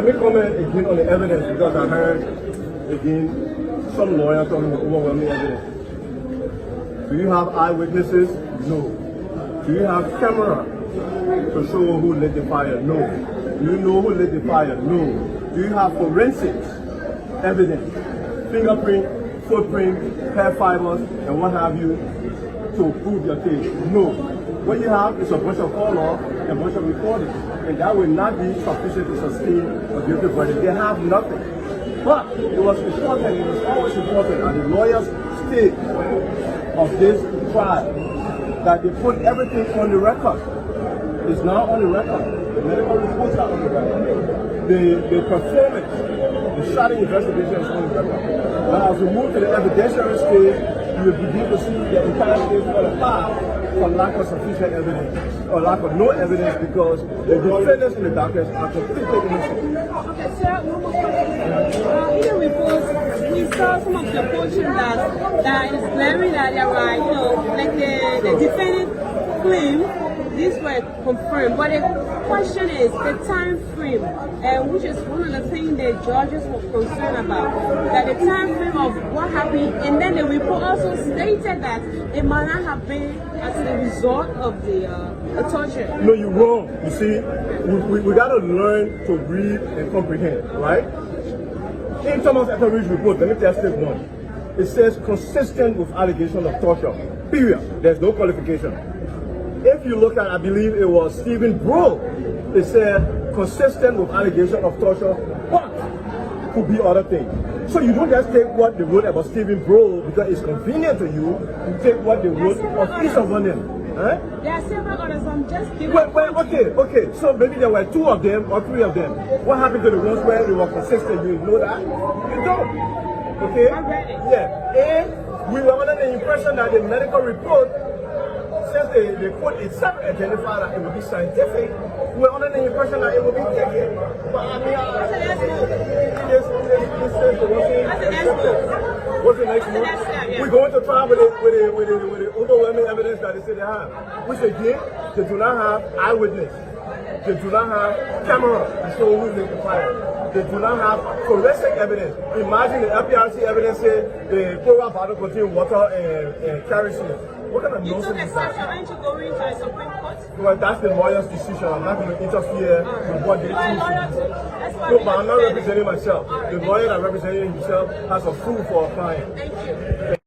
me comment again on the evidence, because I heard again some lawyer talking about overwhelming evidence. Do you have eyewitnesses? No. Do you have camera to show who lit the fire? No. Do you know who lit the fire? No. Do you have forensics evidence, fingerprint, footprint, hair fibers, and what have you to prove your case? No. What you have is a bunch of color, a bunch of recordings, and that will not be sufficient to sustain a guilty verdict. They have nothing. But it was important, it was always important at the lawyer's stage of this trial that they put everything on the record. It's now on the record. The medical reports are on the record. The performance, the shotting investigation is on the record. Now, as we move to the evidentiary stage, you will begin to see the entire case fall apart for lack of sufficient evidence or lack of no evidence, because the defendants in the darkness are completely innocent. Okay, sir, in the report, we saw some of the portions that is glaring that there were, like the defendant claimed these were confirmed, but the question is the time frame, which is one of the things the judges were concerned about, that the time frame of what happened, and then the report also stated that it might not have been as a result of the torture. No, you're wrong. You see, we got to learn to read and comprehend, right? In Thomas Etheridge's report, let me tell you one. It says consistent with allegation of torture, period. There's no qualification. If you look at, I believe it was Stephen Bro, it said consistent with allegation of torture, but could be other things. So you don't just take what they wrote about Stephen Bro because it's convenient to you. You take what they wrote of each of them. Huh? There are several others. I'm just giving. Okay. So maybe there were 2 of them or 3 of them. What happened to the ones where they were consistent? You know that? You don't. Okay. I read it. Yeah. And we were under the impression that the medical report, since they put it separate, identified that it would be scientific, we're under the impression that it would be taken. But I mean, what's the next move? We're going to trial with the overwhelming evidence that they say they have. Which again, they do not have eyewitness. They do not have camera to show who lit the fire. They do not have forensic evidence. Imagine the FPRC evidence say the Cllr bottle contained water and kerosene. What kind of nonsense is that? Aren't you going to the Supreme Court? Well, that's the lawyer's decision. I'm not going to interfere with what they choose to do. No, but I'm not representing myself. The lawyer that representing himself has a fool for a client. Thank you.